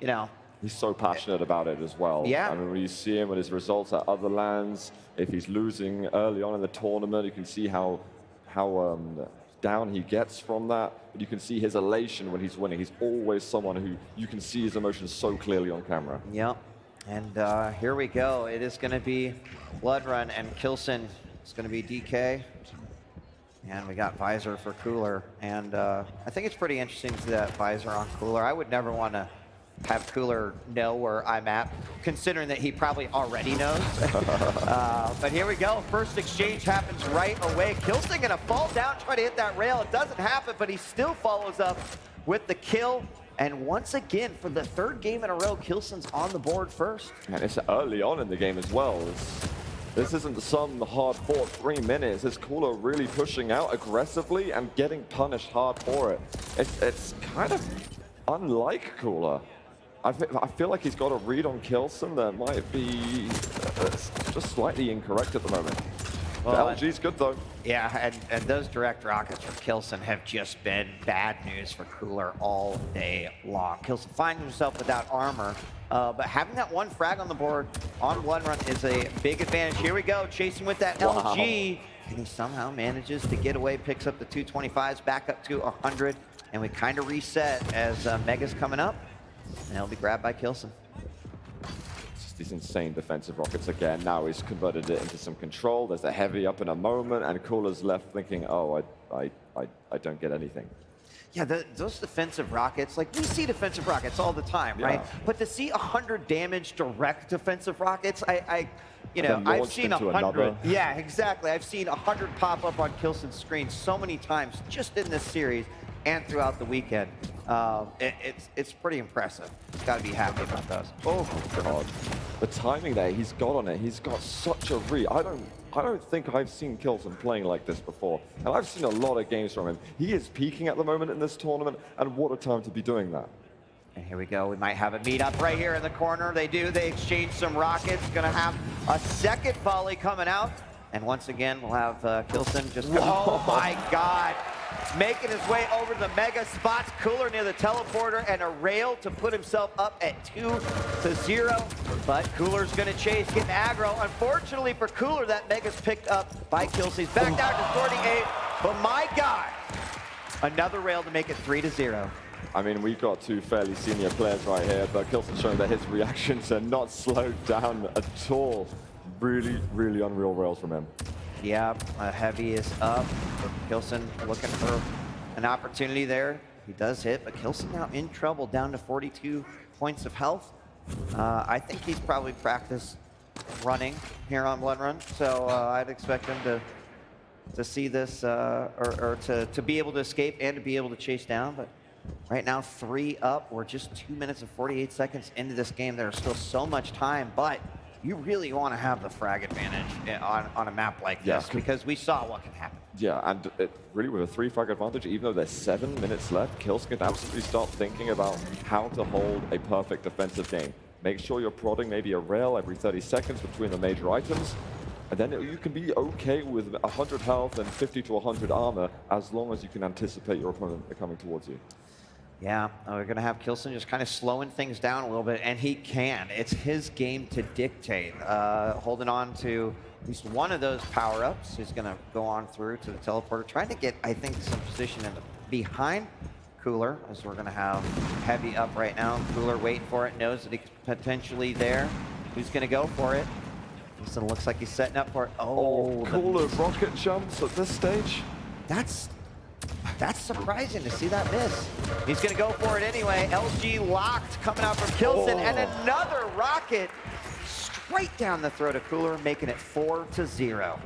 you know. He's so passionate about it as well. Yeah. I mean, when you see him with his results at other lands, if he's losing early on in the tournament, you can see how down he gets from that. But you can see his elation when he's winning. He's always someone who you can see his emotions so clearly on camera. Yep. And here we go. It is going to be Blood Run, and K1llsen is going to be DK. And we got Visor for Cooler. And I think it's pretty interesting to see that Visor on Cooler. I would never want to have Cooler know where I'm at, considering that he probably already knows. But here we go. First exchange happens right away. K1llsen gonna fall down, try to hit that rail. It doesn't happen, but he still follows up with the kill. And once again, for the third game in a row, K1llsen's on the board first. And it's early on in the game as well. This isn't some hard-fought 3 minutes. It's Cooler really pushing out aggressively and getting punished hard for it. It's kind of unlike Cooler. I feel like he's got a read on K1llsen that might be just slightly incorrect at the moment. Well, LG's good, though. Yeah, and those direct rockets from K1llsen have just been bad news for Cooler all day long. K1llsen finds himself without armor, but having that one frag on the board on Blood Run is a big advantage. Here we go, chasing with that LG, and he somehow manages to get away, picks up the 225s, back up to 100, and we kind of reset as Mega's coming up. And he'll be grabbed by K1llsen. Just these insane defensive rockets again. Now he's converted it into some control. There's a heavy up in a moment, and Cooler's left thinking, oh, I don't get anything. Yeah, those defensive rockets, like we see defensive rockets all the time, right? But to see 100 damage direct defensive rockets, you know, I've seen 100. Yeah, exactly. I've seen 100 pop up on K1llsen's screen so many times just in this series and throughout the weekend. It's pretty impressive. Got to be happy about those. Oh God, the timing there he's got on it. He's got such a read. I don't think I've seen K1llsen playing like this before, and I've seen a lot of games from him. He is peaking at the moment in this tournament, and what a time to be doing that. And here we go. We might have a meet-up right here in the corner. They do. They exchange some rockets. Gonna have a second volley coming out, and once again we'll have K1llsen just. Oh my God! Making his way over the Mega, spots Cooler near the teleporter and a rail to put himself up at 2-0. But Cooler's gonna chase, getting aggro. Unfortunately for Cooler, that Mega's picked up by K1llsen. He's back down to 48, but my God, another rail to make it 3-0. I mean, we've got two fairly senior players right here, but K1llsen showing that his reactions are not slowed down at all. Really, really unreal rails from him. Yeah, Heavy is up. K1llsen looking for an opportunity there. He does hit, but K1llsen now in trouble, down to 42 points of health. I think he's probably practiced running here on Blood Run, so I'd expect him to see this, or to be able to escape and to be able to chase down. But right now, 3 up. We're just 2 minutes and 48 seconds into this game. There's still so much time, but you really want to have the frag advantage on a map like this, because we saw what can happen. Yeah, and really with a 3 frag advantage, even though there's 7 minutes left, K1llsen can absolutely start thinking about how to hold a perfect defensive game. Make sure you're prodding maybe a rail every 30 seconds between the major items, and then you can be okay with 100 health and 50 to 100 armor as long as you can anticipate your opponent coming towards you. Yeah, we're going to have K1llsen just kind of slowing things down a little bit, and he can. It's his game to dictate. Holding on to at least one of those power-ups. He's going to go on through to the teleporter, trying to get, I think, some position behind Cooler, as we're going to have Heavy up right now. Cooler waiting for it, knows that he's potentially there. Who's going to go for it? Quakeson looks like he's setting up for it. Oh, Cooler rocket jumps at this stage. That's surprising to see that miss. He's going to go for it anyway. LG locked coming out from K1llsen, and another rocket straight down the throat of Cooler, making it 4-0.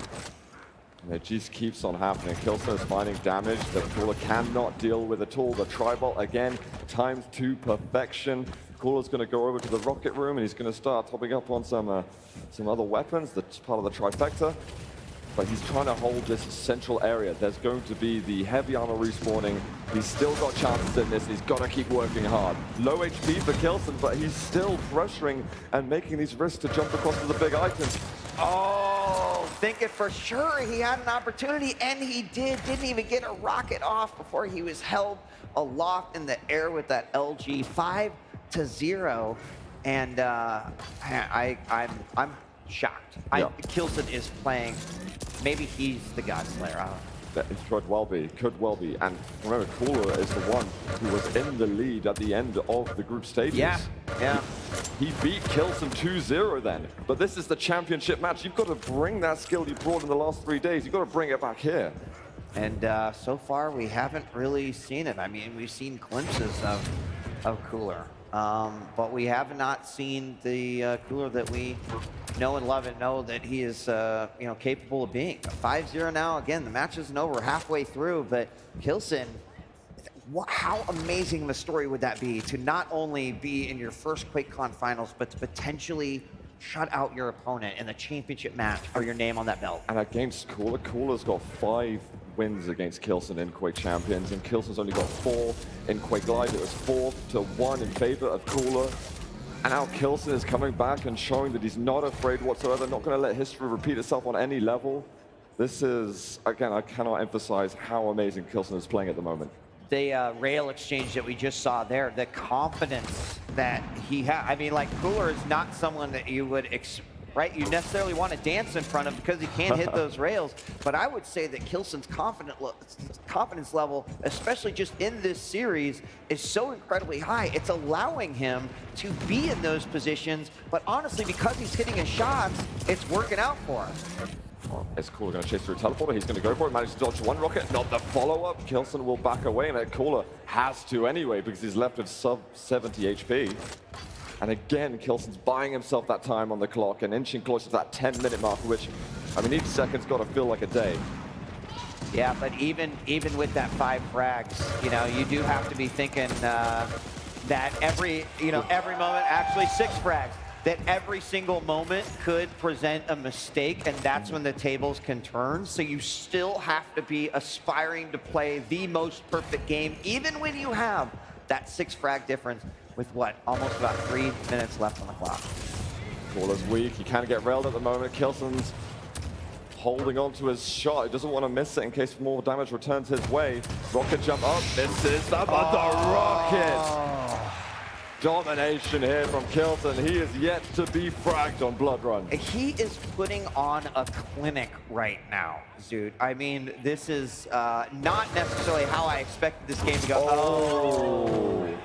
And it just keeps on happening. K1llsen is finding damage that Cooler cannot deal with at all. The Tri-Bolt again, timed to perfection. Cooler's going to go over to the rocket room, and he's going to start topping up on some other weapons. That's part of the trifecta. But he's trying to hold this central area. There's going to be the heavy armor respawning. He's still got chances in this. He's got to keep working hard. Low HP for K1llsen, but he's still pressuring and making these risks to jump across to the big items. Oh, thinking for sure he had an opportunity, and he did. Didn't even get a rocket off before he was held aloft in the air with that LG. 5-0, and I'm shocked. Yeah. K1llsen is playing. Maybe he's the God Slayer. I don't know. That could well be. And remember, Cooler is the one who was in the lead at the end of the group stages. Yeah. He beat K1llsen 2-0 then. But this is the championship match. You've got to bring that skill you brought in the last 3 days. You've got to bring it back here. And so far, we haven't really seen it. I mean, we've seen glimpses of Cooler. But we have not seen the Cooler that we know and love and know that he is capable of being. 5-0 now. Again, the match isn't over. We're halfway through, but K1llsen, how amazing of a story would that be to not only be in your first QuakeCon finals, but to potentially shut out your opponent in the championship match for your name on that belt. And against Cooler, Cooler's got 5 wins against K1llsen in Quake Champions, and K1llsen's only got 4 in Quake Live. It was 4-1 in favor of Cooler. And now K1llsen is coming back and showing that he's not afraid whatsoever, not going to let history repeat itself on any level. This is, again, I cannot emphasize how amazing K1llsen is playing at the moment. The rail exchange that we just saw there, the confidence that he has. I mean, like, Cooler is not someone that you would you necessarily want to dance in front of because he can't hit those rails. But I would say that K1llsen's confidence level, especially just in this series, is so incredibly high. It's allowing him to be in those positions, but honestly, because he's hitting his shots, it's working out for him. Is Cooler going to chase through a teleporter? He's going to go for it. Manages to dodge one rocket, not the follow-up. K1llsen will back away, and Cooler has to anyway because he's left with sub 70 HP. And again, K1llsen's buying himself that time on the clock and inching closer to that 10-minute mark, which, I mean, each second's got to feel like a day. Yeah, but even with that 5 frags, you do have to be thinking that every moment, actually 6 frags, that every single moment could present a mistake, and that's when the tables can turn. So you still have to be aspiring to play the most perfect game, even when you have that 6 frag difference with almost about 3 minutes left on the clock. Cooler's weak. He can't get railed at the moment. K1llsen's holding on to his shot. He doesn't want to miss it in case more damage returns his way. Rocket jump up. Misses the rocket. Domination here from K1llsen. He is yet to be fragged on Blood Run. He is putting on a clinic right now, dude. I mean, this is not necessarily how I expected this game to go.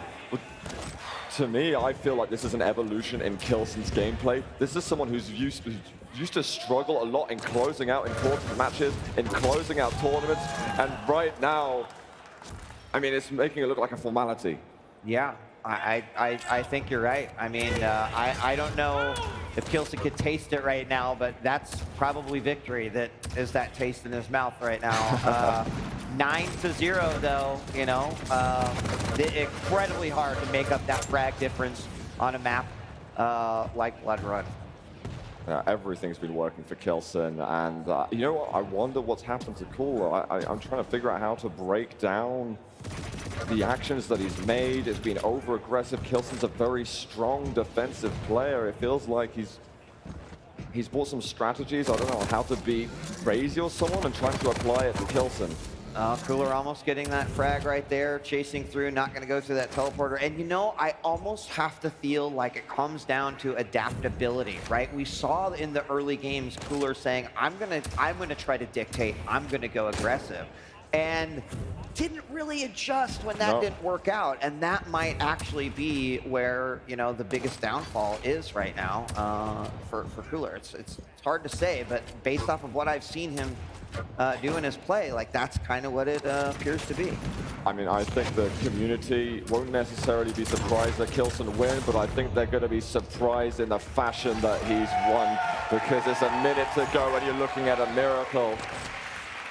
To me, I feel like this is an evolution in K1llsen's gameplay. This is someone who's used to struggle a lot in closing out important matches, in closing out tournaments, and right now, I mean, it's making it look like a formality. Yeah, I think you're right. I mean, I don't know if K1llsen could taste it right now, but that's probably victory. That is that taste in his mouth right now. 9-0 though, incredibly hard to make up that frag difference on a map like Blood Run. Everything's been working for K1llsen, and you know what? I wonder what's happened to Cooler. I'm trying to figure out how to break down the actions that he's made. It's been over-aggressive. K1llsen's a very strong defensive player. It feels like he's bought some strategies. I don't know how to beat Crazy or someone and trying to apply it to K1llsen. Cooler almost getting that frag right there, chasing through, not going to go through that teleporter. And I almost have to feel like it comes down to adaptability, right? We saw in the early games Cooler saying, I'm gonna try to dictate, I'm gonna go aggressive. and didn't really adjust when that didn't work out. And that might actually be where, you know, the biggest downfall is right now for Cooler. It's hard to say, but based off of what I've seen him do in his play, like that's kind of what it appears to be. I mean, I think the community won't necessarily be surprised that K1llsen win, but I think they're going to be surprised in the fashion that he's won, because it's a minute to go and you're looking at a miracle.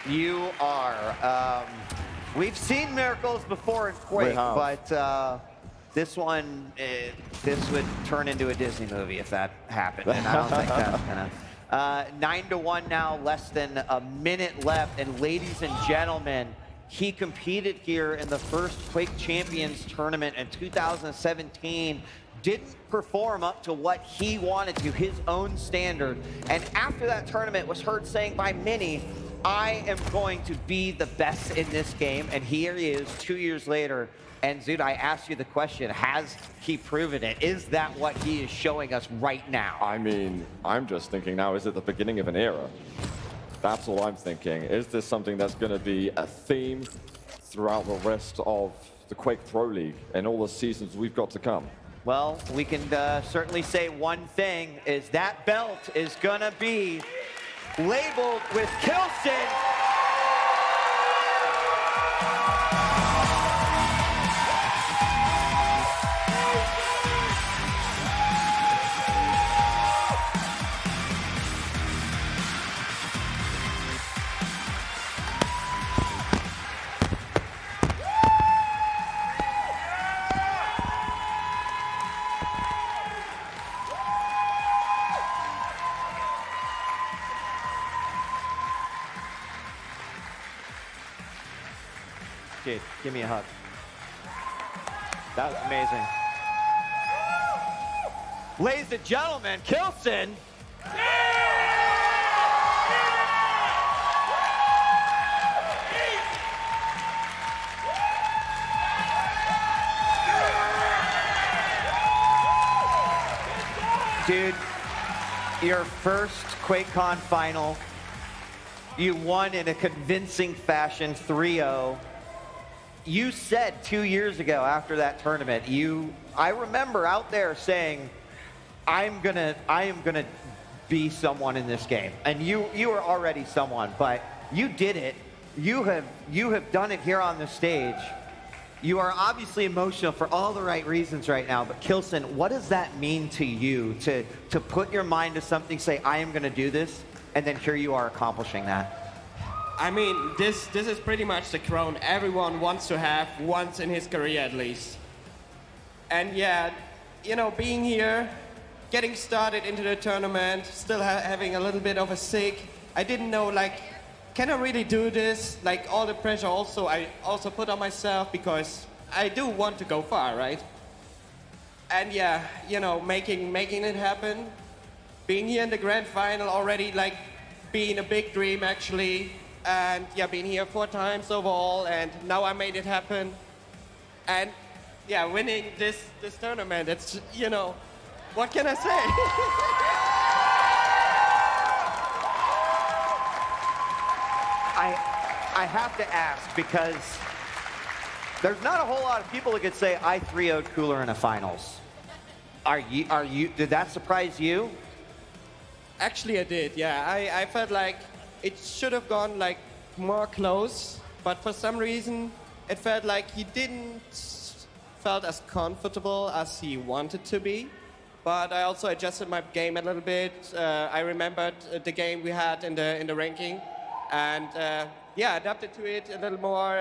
You are. We've seen miracles before in Quake, but this one, this would turn into a Disney movie if that happened, and I don't think that's gonna. 9-1 now, less than a minute left, and ladies and gentlemen, he competed here in the first Quake Champions tournament in 2017, didn't perform up to what he wanted to, his own standard, and after that tournament was heard saying by many, I am going to be the best in this game, and here he is 2 years later. And Zoot, I asked you the question, has he proven it? Is that what he is showing us right now? I mean, I'm just thinking now, is it the beginning of an era? That's all I'm thinking. Is this something that's going to be a theme throughout the rest of the Quake Pro League and all the seasons we've got to come? Well, we can certainly say one thing, is that belt is going to be labeled with K1llsen. Dude, give me a hug. That was amazing. Ladies and gentlemen, K1llsen. Dude, your first QuakeCon final, you won in a convincing fashion, 3-0. You said 2 years ago after that tournament, I remember out there saying, I am gonna be someone in this game. And you were already someone, but you did it. You have done it here on the stage. You are obviously emotional for all the right reasons right now, but K1llsen, what does that mean to you to put your mind to something, say, I am gonna do this, and then here you are accomplishing that? I mean, this is pretty much the crown everyone wants to have once in his career at least. And yeah, you know, being here, getting started into the tournament, still having a little bit of a sick, I didn't know, like, can I really do this? Like, all the pressure I also put on myself, because I do want to go far, right? And yeah, you know, making it happen, being here in the grand final already, like, being a big dream actually. And yeah, been here 4 times overall, and now I made it happen. And yeah, winning this tournament, it's, you know, what can I say? I have to ask, because there's not a whole lot of people that could say I 3-0'd Cooler in a finals. Did that surprise you? Actually, I did, yeah. I felt like it should have gone like more close, but for some reason it felt like he didn't felt as comfortable as he wanted to be. But I also adjusted my game a little bit. I remembered the game we had in the ranking, and yeah, adapted to it a little more.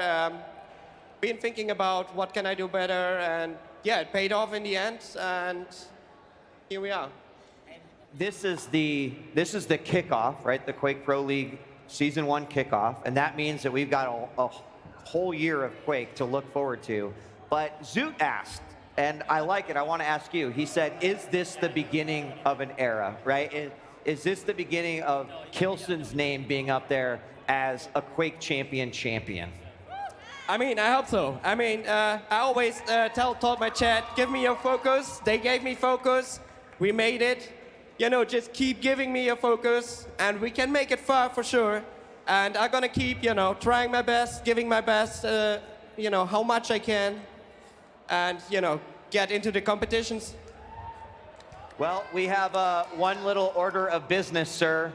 Been thinking about what can I do better, and yeah, it paid off in the end, and here we are. This is the kickoff, right? The Quake Pro League Season 1 kickoff, and that means that we've got a whole year of Quake to look forward to. But Zoot asked, and I like it, I want to ask you, he said, is this the beginning of an era, right? Is this the beginning of K1llsen's name being up there as a Quake champion? I mean, I hope so. I mean, I always told my chat, give me your focus. They gave me focus. We made it. You know, just keep giving me your focus, and we can make it far for sure. And I'm gonna keep, trying my best, giving my best, how much I can, and, get into the competitions. Well, we have one little order of business, sir,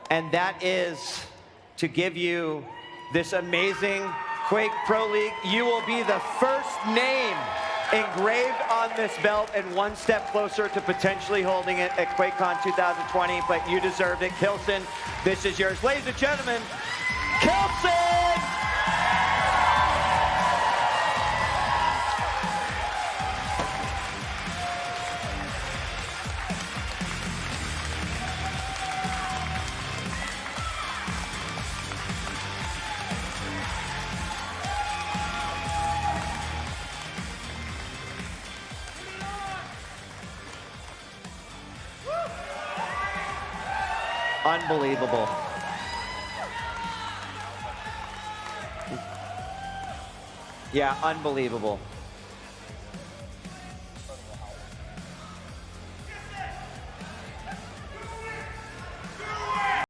and that is to give you this amazing Quake Pro League. You will be the first name engraved on this belt and one step closer to potentially holding it at QuakeCon 2020, but you deserved it. K1llsen, this is yours. Ladies and gentlemen, K1llsen! Unbelievable. Yeah, unbelievable.